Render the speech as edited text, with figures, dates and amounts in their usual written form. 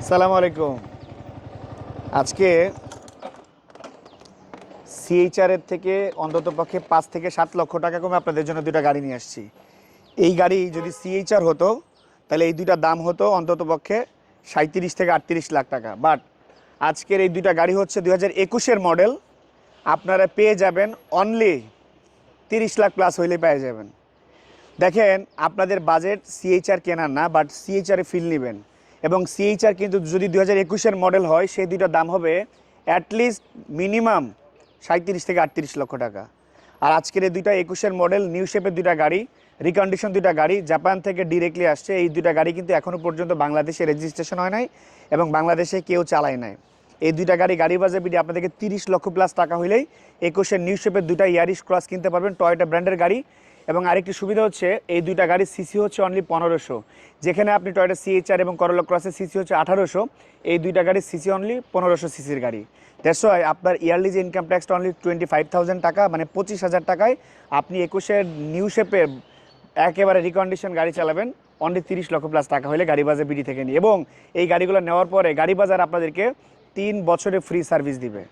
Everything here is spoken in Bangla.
সালামু আলাইকুম। আজকে সিএইচআর এর থেকে অন্ততপক্ষে ৫ থেকে ৭ লক্ষ টাকা কমে আপনাদের জন্য দুইটা গাড়ি নিয়ে আসছি। এই গাড়ি যদি সিএইচআর হতো তাহলে এই দুইটা দাম হতো অন্ততপক্ষে ৩৭ থেকে ৩৮ লাখ টাকা। বাট আজকের এই দুইটা গাড়ি হচ্ছে ২০২১-এর মডেল। আপনারা পেয়ে যাবেন অনলি ৩০ লাখ প্লাস হইলে পেয়ে যাবেন। দেখেন, আপনাদের বাজেট সিএইচআর কেনার না, বাট সিএইচআরে ফিল নেবেন। এবং সিএইচআর কিন্তু যদি ২০২১-এর মডেল হয় সেই দুইটার দাম হবে অ্যাটলিস্ট মিনিমাম ৩৭ থেকে ৩৮ লক্ষ টাকা। আর আজকের এই দুইটা ২১-এর মডেল নিউ শেপের দুইটা গাড়ি, রিকন্ডিশন দুইটা গাড়ি, জাপান থেকে ডিরেক্টলি আসছে। এই দুইটা গাড়ি কিন্তু এখনও পর্যন্ত বাংলাদেশে রেজিস্ট্রেশন হয় নাই এবং বাংলাদেশে কেউ চালায় নাই। এই দুইটা গাড়ি বাজার বিডি আপনাদেরকে ৩০ লক্ষ প্লাস টাকা হইলেই ২১-এর নিউ শেপের দুইটা ইয়ারিশ ক্রস কিনতে পারবেন, টয়োটা ব্র্যান্ডের গাড়ি। এবং আরেকটি সুবিধা হচ্ছে এই দুইটা গাড়ির সিসি হচ্ছে অনলি ১৫০০, যেখানে আপনি টয়োটা সিএইচআর এবং করোলা ক্রসের সিসি হচ্ছে ১৮০০। এই দুইটা গাড়ির সিসি অনলি ১৫০০ সিসির গাড়ি। দ্যাটস ওয়াই আপনার ইয়ারলি যে ইনকাম ট্যাক্সটা অনলি 25,000 টাকা, মানে ২৫,০০০ টাকায় আপনি ২১-এর নিউ শেপের একেবারে রিকন্ডিশন গাড়ি চালাবেন অনলি ৩০ লক্ষ প্লাস টাকা হলে গাড়ি বাজার বিডি থেকে নিয়ে। এবং এই গাড়িগুলো নেওয়ার পরে গাড়ি বাজার আপনাদেরকে ৩ বছরের ফ্রি সার্ভিস দিবে।